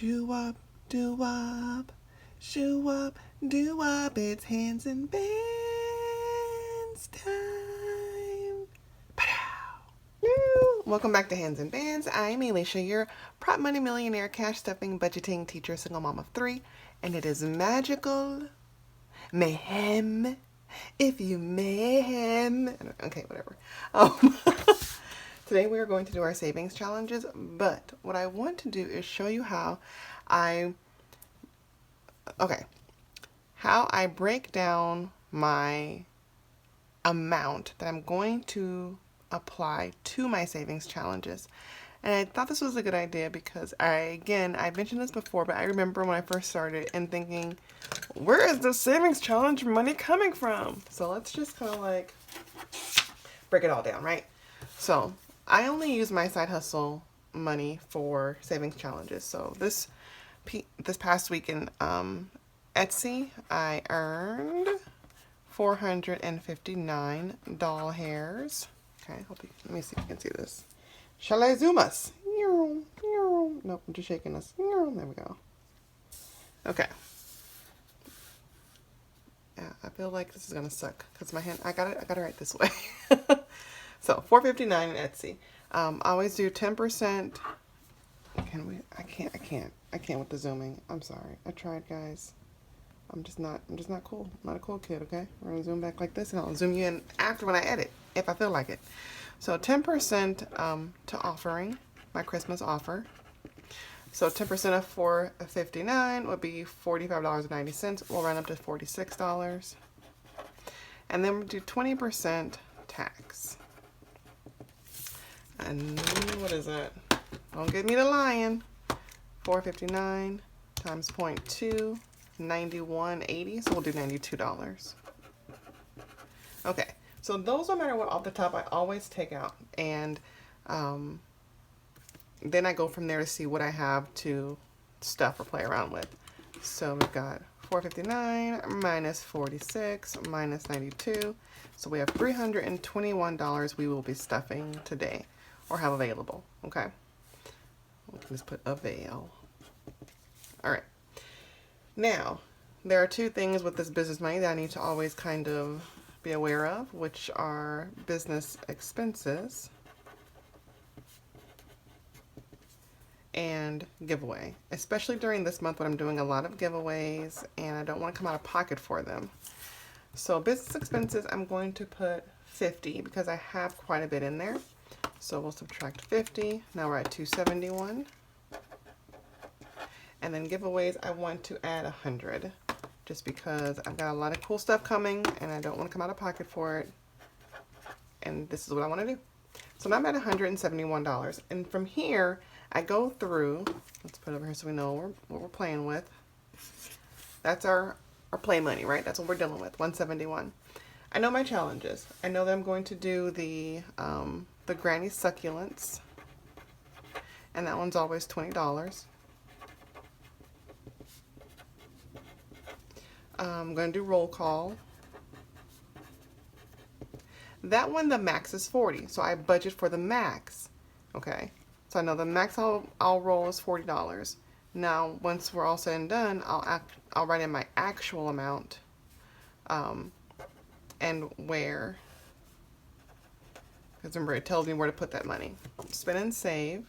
Shoo wop, doo wop, shoo wop, doo wop. It's hands and bands time. Pow. Welcome back to Hands and Bands. I'm Alicia, your prop money millionaire, cash stuffing, budgeting teacher, single mom of 3, and it is magical mayhem. If you mayhem. Okay, whatever. Today we are going to do our savings challenges, but what I want to do is show you how I break down my amount that I'm going to apply to my savings challenges. And I thought this was a good idea because I mentioned this before, but I remember when I first started and thinking, where is the savings challenge money coming from? So let's just kind of like break it all down, right? So I only use my side hustle money for savings challenges. So this past week in Etsy, I earned 459 doll hairs. Okay, let me see if you can see this. Shall I zoom us? Nope, I'm just shaking us. There we go. Okay. Yeah, I feel like this is gonna suck because my hand. I got it right this way. So 459 in Etsy. I always do 10%. Can we? I can't with the zooming. I'm sorry. I tried, guys. I'm just not cool. I'm not a cool kid, okay? We're gonna zoom back like this and I'll zoom you in after when I edit, if I feel like it. So 10% to offering, my Christmas offer. So 10% of $459 would be $45.90. We'll round up to $46. And then we'll do 20% tax. And what is that? Don't get me to lying. 459 times 0.2, 91.80. So we'll do $92. Okay. So those, no matter what, off the top, I always take out. And then I go from there to see what I have to stuff or play around with. So we've got 459 minus 46 minus 92. So we have $321 we will be stuffing today or have available. Okay. Let's put avail. All right. Now, there are two things with this business money that I need to always kind of be aware of, which are business expenses and giveaway, especially during this month when I'm doing a lot of giveaways and I don't want to come out of pocket for them. So business expenses, I'm going to put 50 because I have quite a bit in there. So we'll subtract 50. Now we're at 271. And then giveaways, I want to add 100. Just because I've got a lot of cool stuff coming and I don't want to come out of pocket for it. And this is what I want to do. So now I'm at $171. And from here, I go through, let's put it over here so we know what we're playing with. That's our play money, right? That's what we're dealing with, 171. I know my challenges. I know that I'm going to do the Granny Succulents. And that one's always $20. I'm going to do roll call. That one, the max is 40, so I budget for the max. Okay, so I know the max I'll roll is $40. Now, once we're all said and done, I'll write in my actual amount, and where. Because remember, it tells me where to put that money. Spin and save.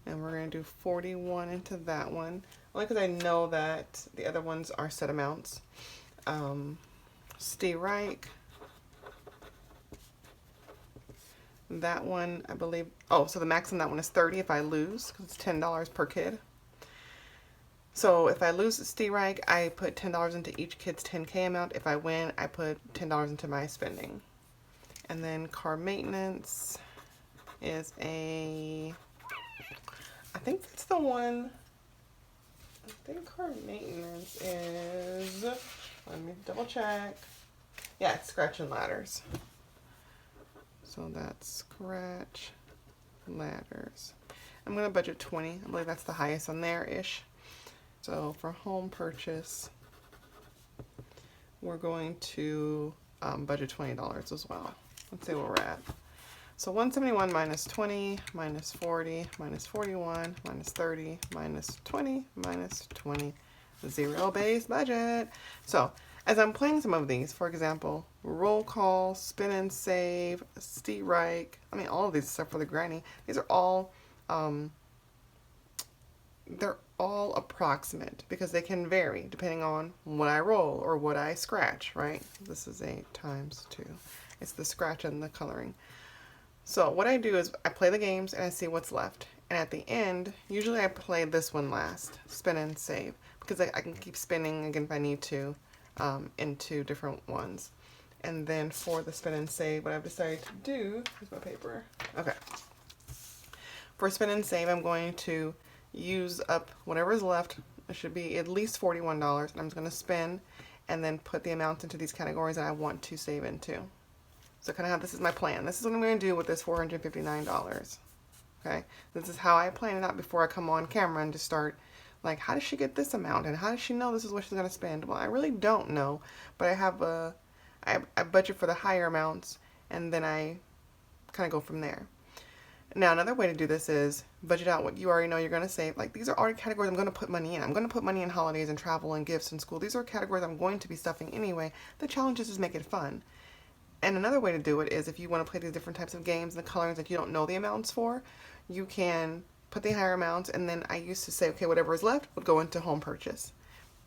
And we're going to do 41 into that one. Only because I know that the other ones are set amounts. Stay Reich. That one, I believe. Oh, so the max on that one is 30 if I lose, because it's $10 per kid. So if I lose at Stay Reich, I put $10 into each kid's 10K amount. If I win, I put $10 into my spending. And then car maintenance is I think that's the one. I think car maintenance is, let me double check. Yeah, it's scratch and ladders. So that's scratch ladders. I'm going to budget 20. I believe that's the highest on there-ish. So for home purchase, we're going to budget $20 as well. Let's see where we're at. So 171 minus 20 minus 40 minus 41 minus 30 minus 20 minus 20. Zero base budget. So as I'm playing some of these, for example, roll call, spin and save, Reich, I mean all of these except for the granny, these are all they're all approximate because they can vary depending on what I roll or what I scratch, right? This is a times 2. It's the scratch and the coloring. So what I do is I play the games and I see what's left. And at the end, usually I play this one last, spin and save, because I can keep spinning again if I need to into different ones. And then for the spin and save, what I've decided to do, here's my paper. Okay. For spin and save, I'm going to use up whatever's left. It should be at least $41. And I'm just going to spin and then put the amounts into these categories that I want to save into. So kind of how this is my plan. This is what I'm going to do with this $459. Okay, this is how I plan it out before I come on camera and just start like, how does she get this amount and how does she know this is what she's going to spend? Well, I really don't know, but I have I budget for the higher amounts and then I kind of go from there. Now another way to do this is budget out what you already know you're going to save. Like these are already categories I'm going to put money in. I'm going to put money in holidays and travel and gifts and school. These are categories I'm going to be stuffing anyway. The challenge is make it fun. And another way to do it is if you want to play these different types of games and the colorings that you don't know the amounts for, you can put the higher amounts, and then I used to say, okay, whatever is left would go into home purchase.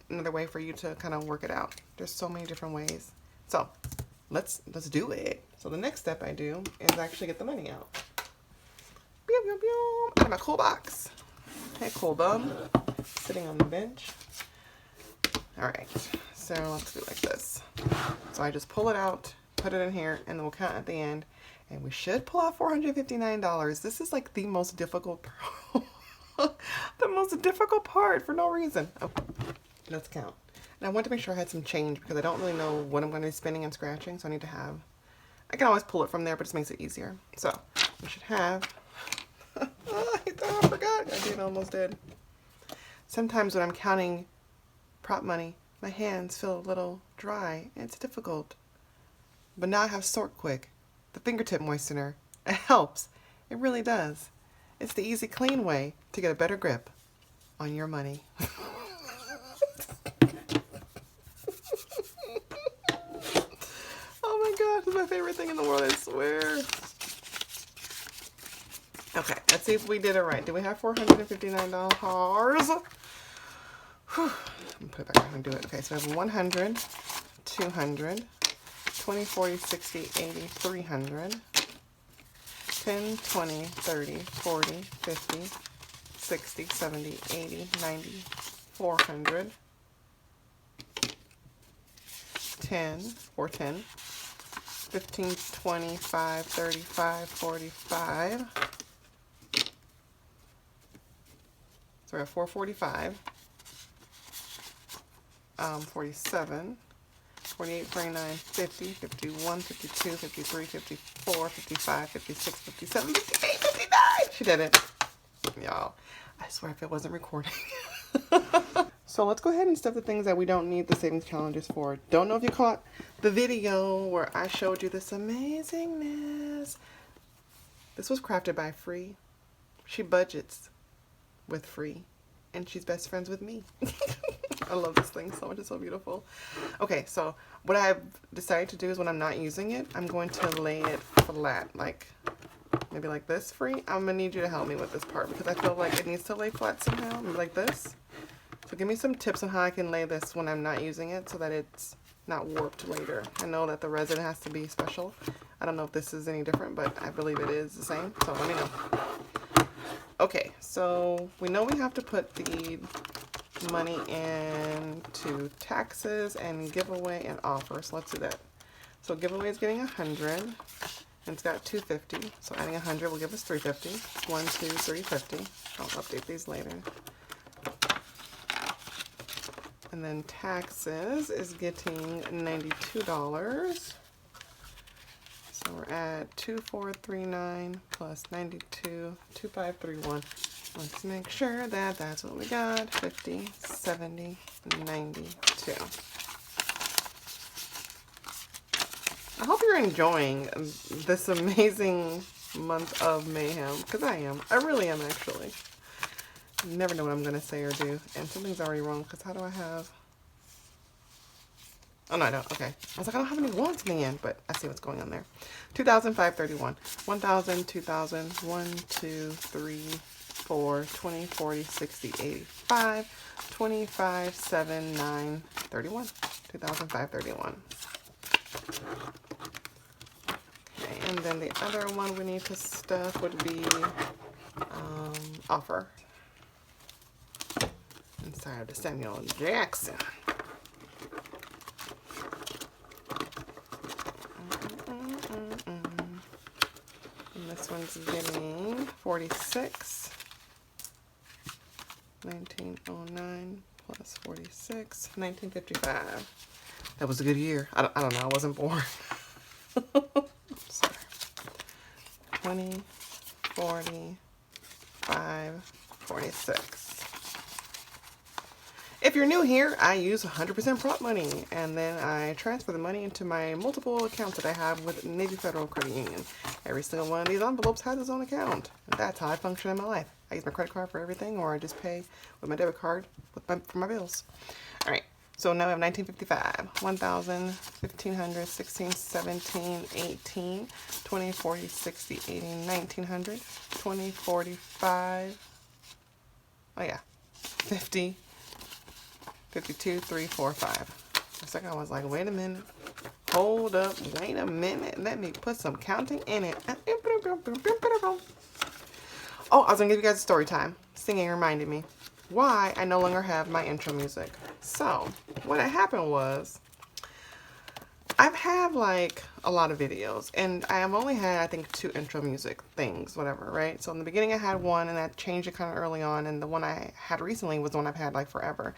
Another way for you to kind of work it out. There's so many different ways. So let's do it. So the next step I do is actually get the money out. Out of my cool box. Hey, cool bum. Sitting on the bench. All right, so let's do it like this. So I just pull it out, put it in here, and then we'll count at the end. And we should pull out $459. This is like the most difficult the most difficult part for no reason. Okay, let's count. And I want to make sure I had some change because I don't really know what I'm going to be spinning and scratching. So I need to have, I can always pull it from there, but it just makes it easier. So we should have, I forgot. I did, almost did. Sometimes when I'm counting prop money, my hands feel a little dry and it's difficult. But now I have Sort Quick, the fingertip moistener. It helps. It really does. It's the easy, clean way to get a better grip on your money. Oh my gosh, it's my favorite thing in the world, I swear. Okay, let's see if we did it right. Do we have $459? Whew. Let me put it back and do it. Okay, so we have 100, 200, 20, 40, 60, 80, 300, 10, 20, 30, 40, 50, 60, 70, 80, 90, 400, 10, 410, 15, 25, 35, 45. So we have 445, 47, 48, 49, 50, 51, 52, 53, 54, 55, 56, 57, 58, 59. She did it. Y'all, I swear if it wasn't recording. So let's go ahead and stuff the things that we don't need the savings challenges for. Don't know if you caught the video where I showed you this amazingness. This was crafted by Free. She budgets with Free, and she's best friends with me. I love this thing so much. It's so beautiful. Okay, so what I've decided to do is when I'm not using it, I'm going to lay it flat, like maybe like this. Free, I'm gonna need you to help me with this part because I feel like it needs to lay flat somehow, maybe like this. So give me some tips on how I can lay this when I'm not using it so that it's not warped later. I know that the resin has to be special. I don't know if this is any different, but I believe it is the same, so let me know. Okay, so we know we have to put the money into taxes and giveaway and offer, so let's do that. So giveaway is getting 100, and it's got 250, so adding 100 will give us 350. 1, 2, 350. I'll update these later. And then taxes is getting $92. So we're at 2439 plus 92, 2531. Let's make sure that that's what we got. 50, 70, 92. I hope you're enjoying this amazing month of mayhem, because I am. I really am, actually. You never know what I'm going to say or do. And something's already wrong, because how do I have... Oh, no, I don't. Okay. I was like, I don't have any ones in the end, but I see what's going on there. 2,531. 1,000, 2,000, 1, 2, 3, 4, 20, 40, 60, 85, 25, 7, 9, 31. 2,531. Okay, and then the other one we need to stuff would be offer. Inside of the Samuel Jackson. And this one's getting 46. 1909 plus 46. 1955. That was a good year. I don't know. I wasn't born. Sorry. 20, 40, 5, 46. If you're new here, I use 100% prop money, and then I transfer the money into my multiple accounts that I have with Navy Federal Credit Union. Every single one of these envelopes has its own account. And that's how I function in my life. I use my credit card for everything, or I just pay with my debit card for my bills. All right, so now we have 1955, 1,000, 1,500, 16, 17, 18, 20, 40, 60, 80, 1,900, 20, 45, oh yeah, 50, 52, 3, 4, 5. For a second I was like, wait a minute. Hold up, wait a minute. Let me put some counting in it. Oh, I was gonna give you guys a story time. Singing reminded me why I no longer have my intro music. So, what had happened was, I've had like a lot of videos, and I have only had, I think, 2 intro music things, whatever, right? So in the beginning I had one, and I changed it kind of early on, and the one I had recently was the one I've had like forever.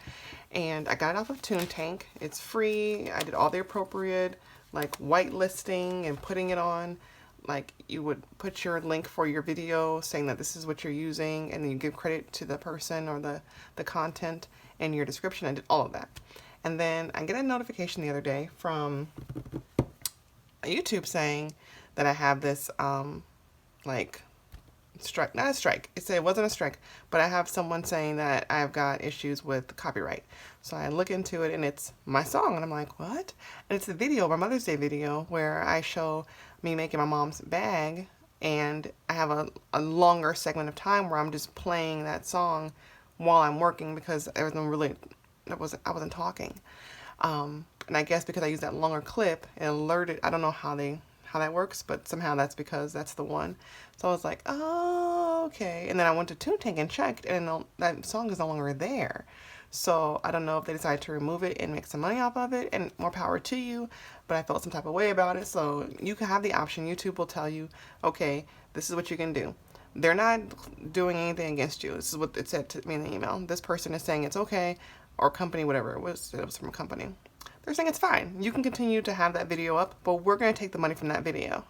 And I got it off of TuneTank. It's free. I did all the appropriate like whitelisting and putting it on. Like, you would put your link for your video saying that this is what you're using, and then you give credit to the person or the content in your description. I did all of that. And then I get a notification the other day from YouTube saying that I have this, like, strike, not a strike. It wasn't a strike, but I have someone saying that I've got issues with copyright. So I look into it, and it's my song, and I'm like, what? And it's a video, my Mother's Day video, where I show me making my mom's bag, and I have a longer segment of time where I'm just playing that song while I'm working, because I wasn't talking. And I guess because I used that longer clip, it alerted, I don't know how that works, but somehow that's because that's the one. So I was like, oh, okay. And then I went to TuneTank and checked, and that song is no longer there. So I don't know if they decided to remove it and make some money off of it, and more power to you, but I felt some type of way about it. So you can have the option. YouTube will tell you, okay, this is what you can do. They're not doing anything against you. This is what it said to me in the email. This person is saying it's okay, or company, whatever it was from a company. They're saying it's fine. You can continue to have that video up, but we're going to take the money from that video.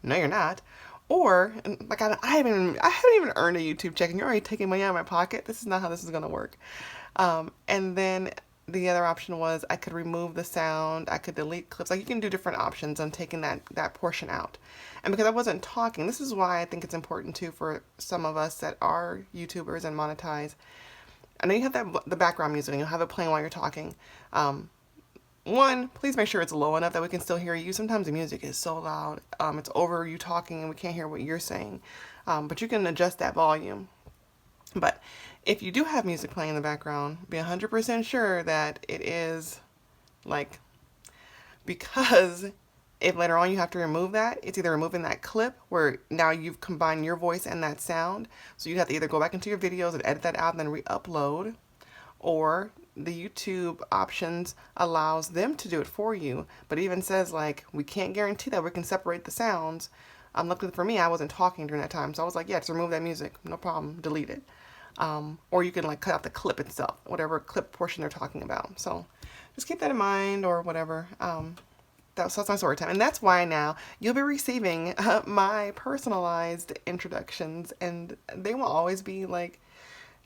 No, you're not. Or, like, I haven't even earned a YouTube check, and you're already taking money out of my pocket. This is not how this is going to work. And then the other option was I could remove the sound. I could delete clips. Like, you can do different options on taking that portion out. And because I wasn't talking, this is why I think it's important too for some of us that are YouTubers and monetize. I know you have the background music, and you'll have it playing while you're talking. One, please make sure it's low enough that we can still hear you. Sometimes the music is so loud, it's over you talking and we can't hear what you're saying. But you can adjust that volume. But if you do have music playing in the background, be 100% sure that it is, like, because if later on you have to remove that, it's either removing that clip where now you've combined your voice and that sound. So you have to either go back into your videos and edit that out and then re-upload, or the YouTube options allows them to do it for you, but it even says, like, we can't guarantee that we can separate the sounds. Luckily for me, I wasn't talking during that time, so I was like, yeah, just remove that music, no problem, delete it. Or you can, like, cut out the clip itself, whatever clip portion they're talking about. So just keep that in mind, or whatever. That's my story time, and that's why now you'll be receiving my personalized introductions, and they will always be, like,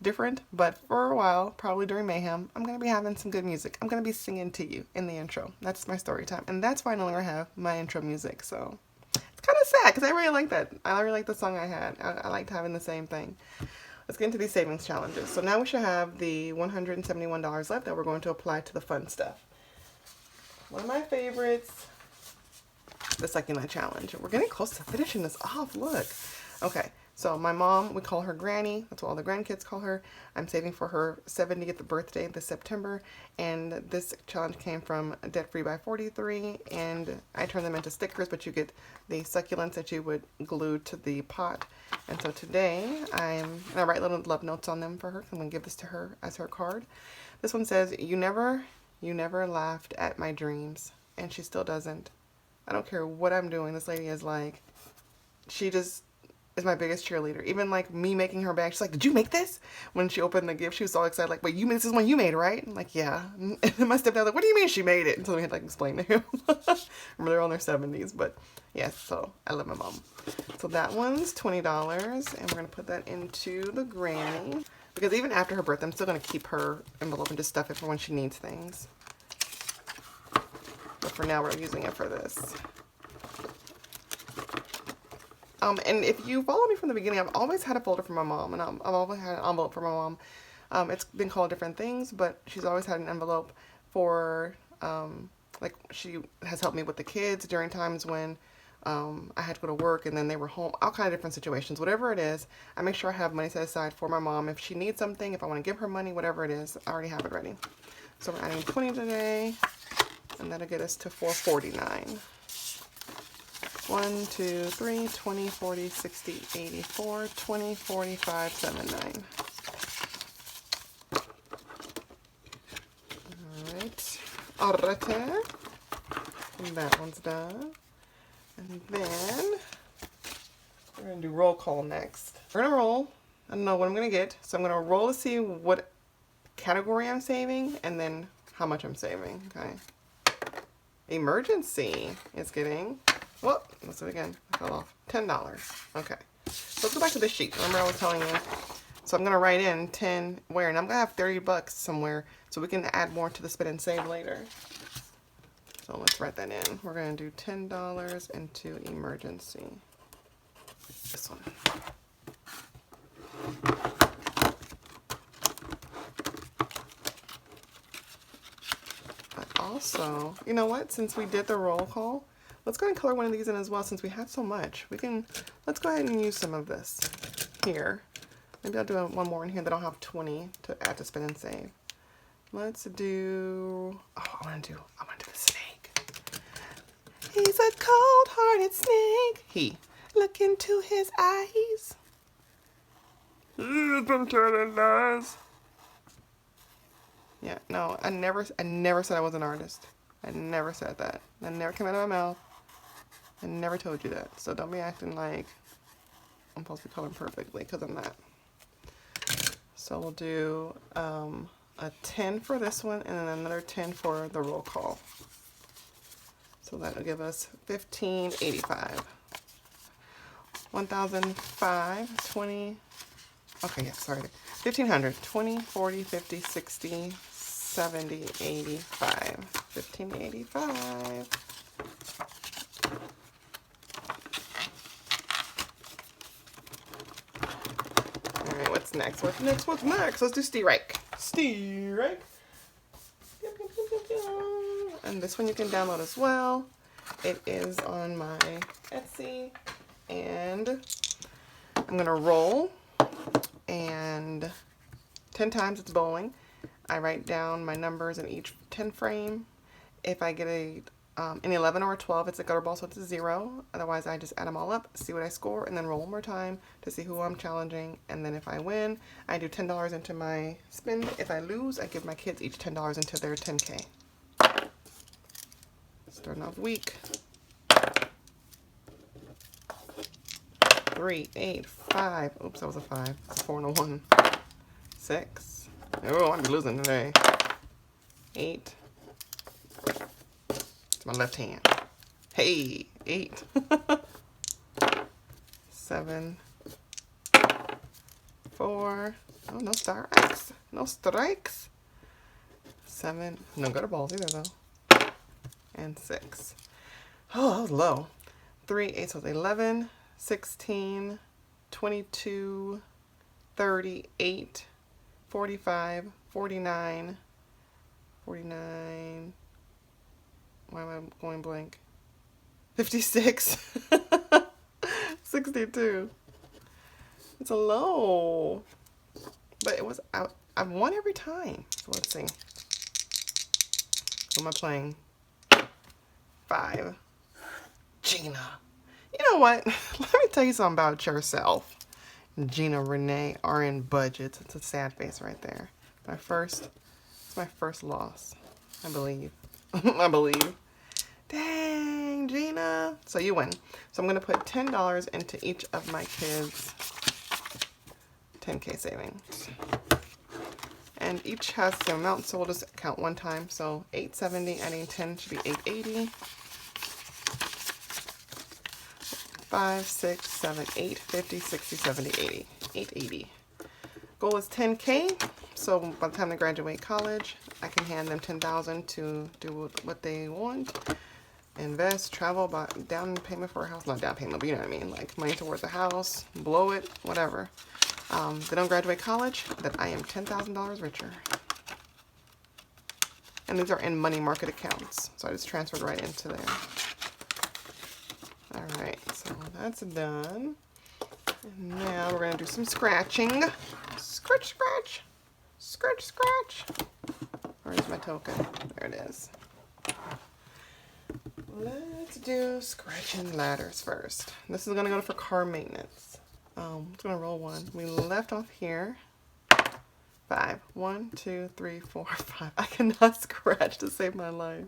different, but for a while, probably during Mayhem, I'm going to be having some good music. I'm going to be singing to you in the intro. That's my story time, and that's why I no longer have my intro music, so it's kind kind of sad because I really like that. I really like the song I had. I liked having the same thing. Let's get into these savings challenges. So now we should have the $171 left that we're going to apply to the fun stuff. One of my favorites, the succulent challenge. We're getting close to finishing this off. Look. Okay. So my mom, we call her Granny. That's what all the grandkids call her. I'm saving for her 70th birthday this September. And this challenge came from Debt Free by 43. And I turn them into stickers, but you get the succulents that you would glue to the pot. And so today, I write little love notes on them for her. I'm going to give this to her as her card. This one says, you never laughed at my dreams. And she still doesn't. I don't care what I'm doing. This lady is like, she just is my biggest cheerleader. Even like me making her bag, she's like, did you make this? When she opened the gift, she was so excited, like, wait, this is one you made, right? I'm like, yeah. And then my stepdad like, what do you mean she made it? And so we had to like explain to him. Remember, they're on their 70s, but yes, so I love my mom. So that one's $20, and we're gonna put that into the Granny. Because even after her birthday, I'm still gonna keep her envelope and just stuff it for when she needs things. But for now, we're using it for this. And if you follow me from the beginning, I've always had a folder for my mom, and I've always had an envelope for my mom. It's been called different things, but she's always had an envelope for, like, she has helped me with the kids during times when I had to go to work and then they were home, all kind of different situations. Whatever it is, I make sure I have money set aside for my mom. If she needs something, if I want to give her money, whatever it is, I already have it ready. So we're adding 20 today, and that'll get us to $449. 1, 2, 3, 20, 40, 60, 84, 20, 45, 79. All right. And that one's done. And then we're going to do roll call next. We're going to roll. I don't know what I'm going to get. So I'm going to roll to see what category I'm saving and then how much I'm saving. Okay. Emergency is getting... Well, let's do it again. I fell off. $10. Okay. So let's go back to this sheet. Remember I was telling you. So I'm going to write in 10 where, and I'm going to have $30 somewhere so we can add more to the spend and save later. So let's write that in. We're going to do $10 into emergency. This one. But also, you know what? Since we did the roll call, let's go ahead and color one of these in as well since we have so much. Let's go ahead and use some of this here. Maybe I'll do one more in here that I'll have 20 to add to spend and save. Let's do, I want to do the snake. He's a cold-hearted snake. Look into his eyes. He's been telling lies. Yeah, no, I never said I was an artist. I never said that. That never came out of my mouth. I never told you that. So don't be acting like I'm supposed to be coloring perfectly, because I'm not. So we'll do a 10 for this one and then another 10 for the roll call. So that'll give us $15.85. 1,005, 20, okay, yeah, sorry. 1,500, 20, 40, 50, 60, 70, 85. 15.85. Alright, what's next? What's next? Let's do Steerake. Steerake. And this one you can download as well. It is on my Etsy. And I'm going to roll. And 10 times it's bowling. I write down my numbers in each 10 frame. If I get an 11 or a 12, it's a gutter ball, so it's a 0. Otherwise, I just add them all up, see what I score, and then roll one more time to see who I'm challenging. And then if I win, I do $10 into my spin. If I lose, I give my kids each $10 into their 10K. Starting off week. 3, 8, 5. Oops, that was a 5. It's a 4 and a 1. 6. Oh, I'm losing today. 8. It's my left hand. Hey, 8. 7. 4. Oh, no strikes. No strikes. 7. No gutter balls either, though. And 6. Oh, that was low. 3, 8, so 11, 16, 22, 38, 45, 49, 49, why am I going blank? 56, 62. It's a low, but it was out. I've won every time. So let's see. Who am I playing? 5. Gina. You know what? Let me tell you something about yourself. Gina Renee are in budgets. It's a sad face right there. It's my first loss. I believe. I believe. Dang, Gina. So you win. So I'm going to put $10 into each of my kids' 10K savings. And each has the amount, so we'll just count one time. So 870 adding 10 should be 880. 5, 6, 7, 8, 50, 60, 70, 80. 880. Goal is 10K. So by the time they graduate college, I can hand them $10,000 to do what they want. Invest, travel, buy down payment for a house. Not down payment, but you know what I mean. Like money towards a house, blow it, whatever. They don't graduate college, then I am $10,000 richer. And these are in money market accounts. So I just transferred right into there. Alright, so that's done. And now we're going to do some scratching. Scratch, scratch. Scratch, scratch. Where's my token? There it is. Let's do scratching ladders first. This is going to go for car maintenance. It's going to roll 1. We left off here. 5. 1, 2, 3, 4, 5. I cannot scratch to save my life.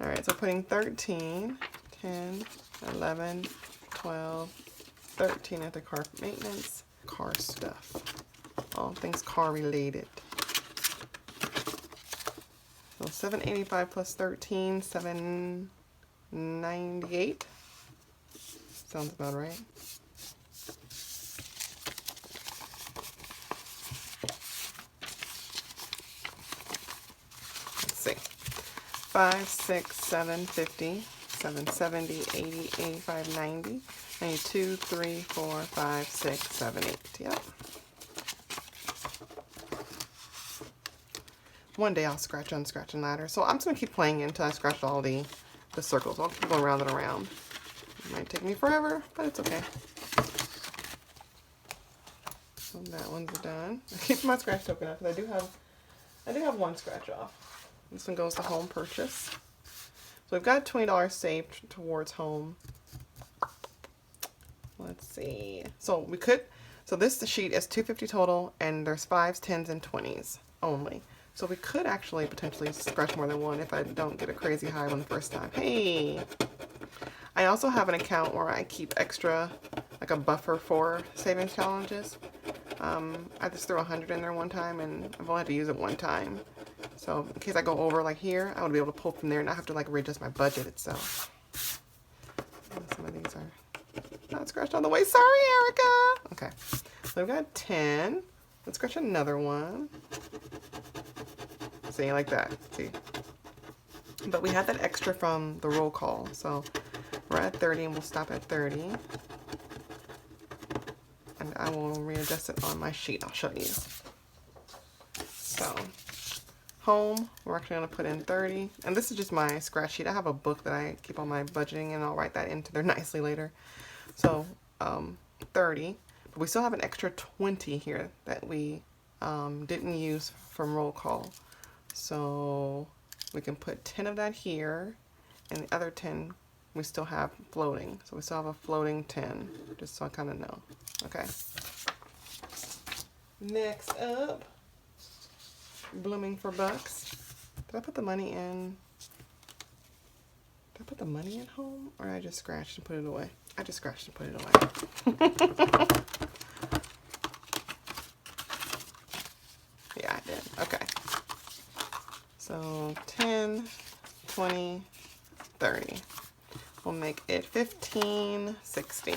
Alright, so putting 13, 10, 11, 12, 13 at the car maintenance, car stuff. All things car related. So 785 plus 13, 798. Sounds about right. Let's see. 5, 6, 7, 50, 770, 80, 85, 90, 92, 3, 4, 5, 6, 7, 8. Yep. One day I'll scratch on scratching ladder. So I'm just going to keep playing until I scratch all the circles. I'll keep going around and around. It might take me forever, but it's okay. So that one's done. I keep my scratch token up because I do have one scratch off. This one goes to home purchase. So we've got $20 saved towards home. Let's see. So this sheet is $250 total, and there's 5s, 10s, and 20s only. So we could actually potentially scratch more than one if I don't get a crazy high one the first time. Hey! I also have an account where I keep extra, like a buffer for savings challenges. I just threw 100 in there one time, and I've only had to use it one time. So in case I go over like here, I would be able to pull from there and not have to like readjust my budget itself. And some of these are not scratched all the way. Sorry, Erica! Okay, so we've got 10. Let's scratch another one. See, like that. See? But we had that extra from the roll call, so we're at 30 and we'll stop at 30. And I will readjust it on my sheet. I'll show you. So, home, we're actually going to put in 30. And this is just my scratch sheet. I have a book that I keep all my budgeting, and I'll write that into there nicely later. So, 30. But we still have an extra 20 here that we didn't use from roll call. So we can put 10 of that here, and the other 10 we still have floating. So we still have a floating 10, just so I kind of know. Okay. Next up, blooming for bucks. Did I put the money in? Did I put the money in home, or I just scratched and put it away? I just scratched and put it away. Yeah, I did. Okay. So 10, 20, 30. We'll make it 15, 60.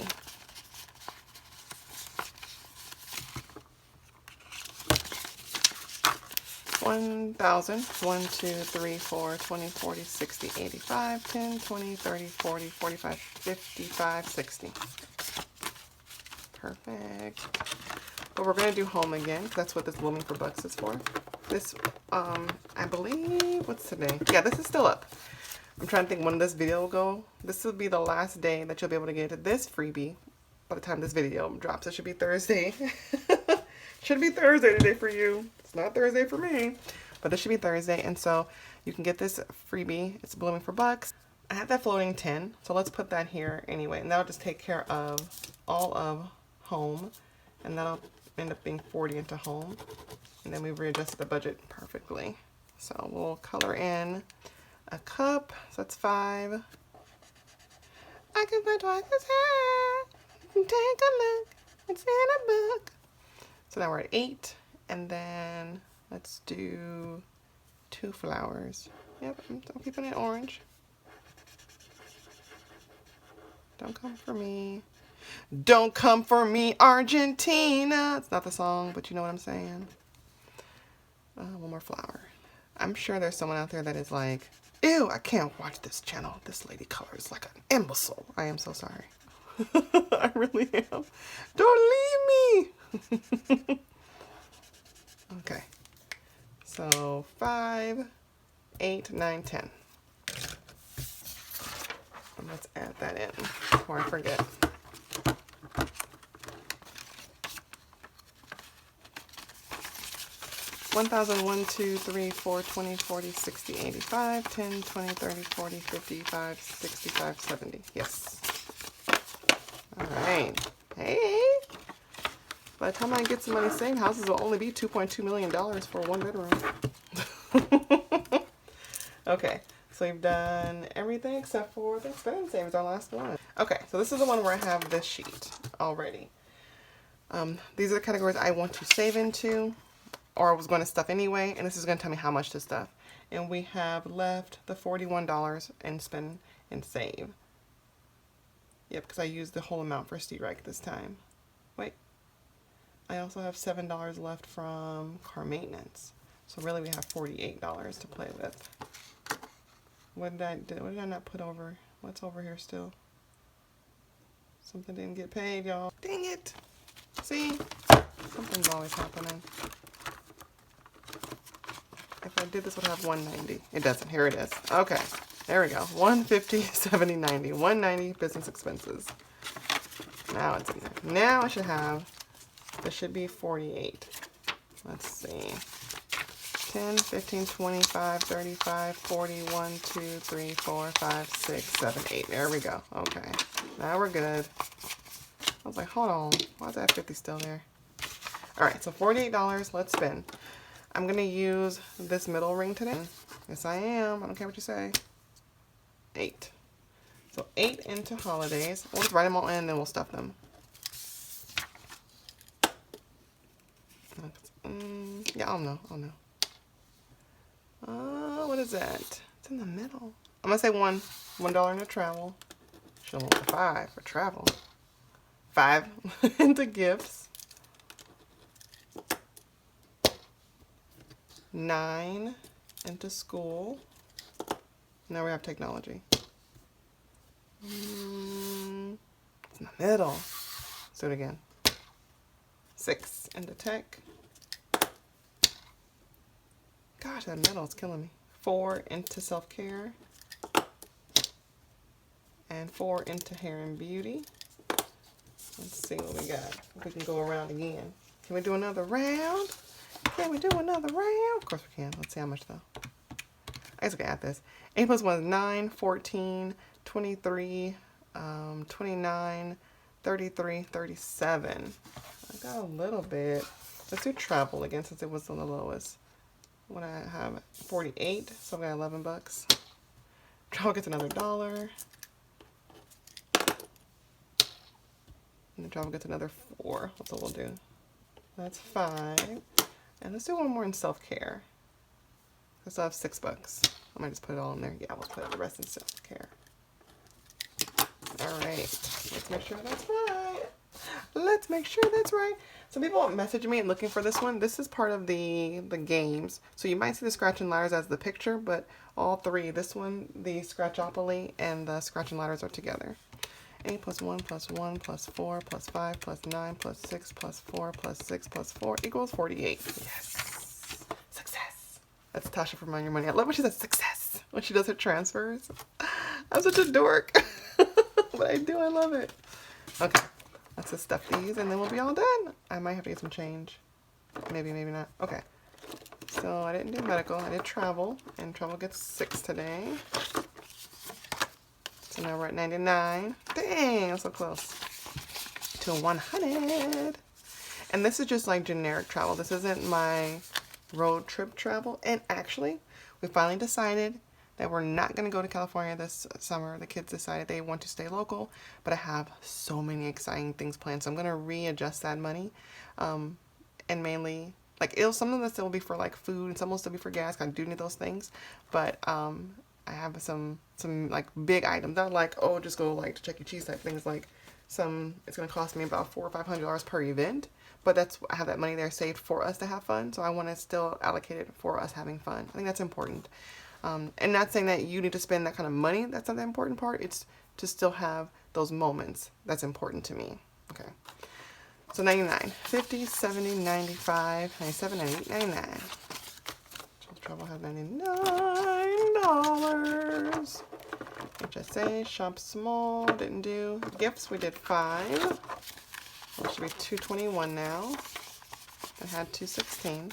1,000. 1, 2, 3, 4, 20, 40, 60, 85, 10, 20, 30, 40, 45, 55, 60. Perfect. But we're going to do home again, because that's what this blooming for bucks is for. This, I believe, what's today? Yeah, this is still up. I'm trying to think when this video will go. This will be the last day that you'll be able to get this freebie by the time this video drops. It should be Thursday. Should be Thursday today for you. It's not Thursday for me, but this should be Thursday. And so you can get this freebie. It's blooming for bucks. I have that floating 10, so let's put that here anyway. And that'll just take care of all of home. And that'll end up being 40 into home. And then we've readjusted the budget perfectly. So we'll color in a cup. So that's 5. I can put twice as high. Take a look. It's in a book. So now we're at 8. And then let's do 2 flowers. Yep, I'm keeping it orange. Don't come for me. Don't come for me, Argentina. It's not the song, but you know what I'm saying. One more flower. I'm sure there's someone out there that is like, ew, I can't watch this channel. This lady colors like an imbecile. I am so sorry. I really am. Don't leave me. Okay. So 5, 8, 9, 10. And let's add that in before I forget. $1,000, 1, 2, 3, 4, 20, 40, 60, 85, 10, 20, 30, 40, 55, 65, 70. Yes. All right. Hey. By the time I get some money saved, houses will only be $2.2 million for 1 bedroom. Okay. So we've done everything except for the spend save is our last one. Okay. So this is the one where I have this sheet already. These are the categories I want to save into, or I was going to stuff anyway, and this is going to tell me how much to stuff. And we have left the $41 in spend and save. Yep, because I used the whole amount for STREC this time. Wait. I also have $7 left from car maintenance. So really we have $48 to play with. What did I do? What did I not put over? What's over here still? Something didn't get paid, y'all. Dang it. See? Something's always happening. If I did this, would have 190. It doesn't. Here it is. Okay. There we go. 150, 70, 90. 190 business expenses. Now it's in there. Now I should have, this should be 48. Let's see. 10, 15, 25, 35, 40, 1, 2, 3, 4, 5, 6, 7, 8. There we go. Okay. Now we're good. I was like, hold on. Why is that 50 still there? All right. So $48. Let's spend. I'm going to use this middle ring today. Yes, I am. I don't care what you say. 8. So 8 into holidays. We'll just write them all in and then we'll stuff them. Yeah, I'll know. What is that? It's in the middle. I'm going to say $1 into travel. Should have went with 5 for travel. 5 into gifts. 9 into school. Now we have technology. It's in the middle. Let's do it again. 6 into tech. Gosh, that metal is killing me. 4 into self-care. And 4 into hair and beauty. Let's see what we got. If we can go around again. Can we do another round? Can we do another round? Of course we can. Let's see how much though. I guess we can add this. 8 plus 1 is 9, 14, 23, 29, 33, 37. I got a little bit. Let's do travel again since it was the lowest. When I have 48, so I got 11 bucks. Travel gets another $1. And the travel gets another 4. That's what we'll do. That's 5. And let's do one more in self-care. I still have 6 bucks. I might just put it all in there. Yeah, we'll put the rest in self-care. All right. Let's make sure that's right. Let's make sure that's right. So people message me looking for this one. This is part of the games. So you might see the scratch and ladders as the picture, but all three, this one, the Scratchopoly and the scratch and ladders are together. 8 plus 1 plus 1 plus 4 plus 5 plus 9 plus 6 plus 4 plus 6 plus 4 equals 48. Yes. Success. That's Tasha from Mind Your Money. I love when she says success when she does her transfers. I'm such a dork. But I do. I love it. Okay. Let's just stuff these and then we'll be all done. I might have to get some change. Maybe, maybe not. Okay. So I didn't do medical. I did travel. And travel gets 6 today. So now we're at 99. Dang, I'm so close to 100. And this is just like generic travel. This isn't my road trip travel. And actually, we finally decided that we're not going to go to California this summer. The kids decided they want to stay local, but I have so many exciting things planned. So I'm going to readjust that money. And mainly, like, some of this will be for like food and some will still be for gas. I do need those things. But I have some like big items. Not like, oh, just go like to Chuck E. Cheese type things. Like it's going to cost me about $400 or $500 per event. But I have that money there saved for us to have fun. So I want to still allocate it for us having fun. I think that's important. And not saying that you need to spend that kind of money. That's not the important part. It's to still have those moments. That's important to me. Okay. So 99, 50, 70, 95, 97, 98, 99. Trouble have $99. HSA, shop small, didn't do. Gifts, we did 5. Well, should be 221 now. I had 216.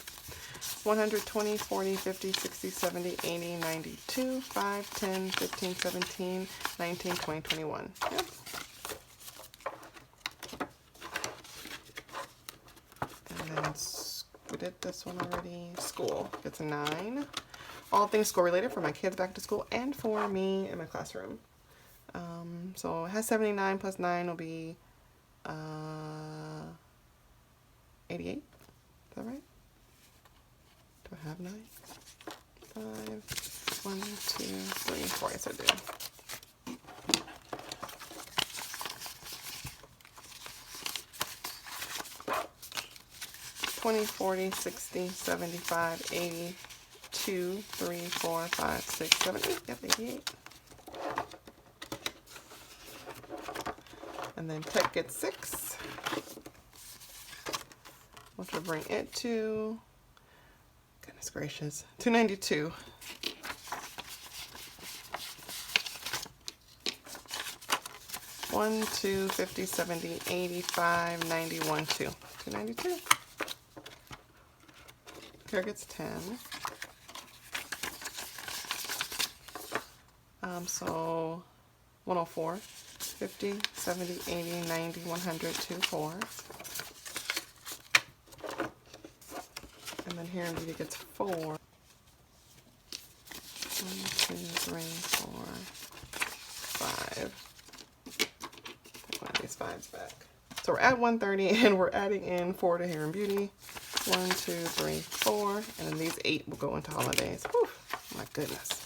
120, 40, 50, 60, 70, 80, 92, 5, 10, 15, 17, 19, 20, 21. Yep. And then we did this one already. School gets a 9. All things school related for my kids back to school and for me in my classroom. So it has 79 plus 9 will be 88. Is that right? Do I have 9? 5, 1, 2, 3, 4. Yes, I do. $20, $40, $60, $75, $80, 2, 3, 4, 5, 6, 7, 8. Yep, 88. And then tech gets 6, which will bring it to, goodness gracious, 292. One, 2, 50, 70, 85, 91, 2. 292. Care gets 10. So 104, 50, 70, 80, 90, 100, 2, 4. And then here beauty gets 4. 1, 2, 3, 4, 5. Take one of these 5s back. So we're at 130 and we're adding in 4 to hair and beauty. 1, 2, 3, 4. And then these 8 will go into holidays. Whew, my goodness.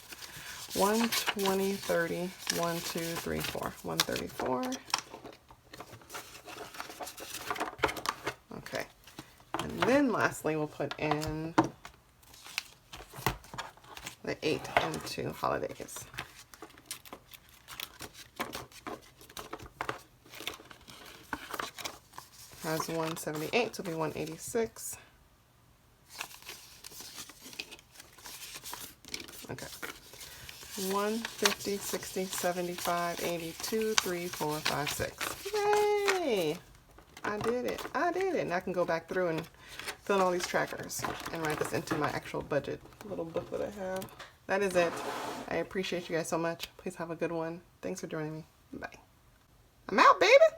1, 20, 30, 1, 2, 3, 4. 134. Okay. And then lastly, we'll put in the 8 into holidays. Has 178, so it'll be 186. Okay. 150, 60, 75, 82, 3, 4, 5, 6. Yay! I did it. I did it. And I can go back through and fill in all these trackers and write this into my actual budget little book that I have. That is it. I appreciate you guys so much. Please have a good one. Thanks for joining me. Bye. I'm out, baby!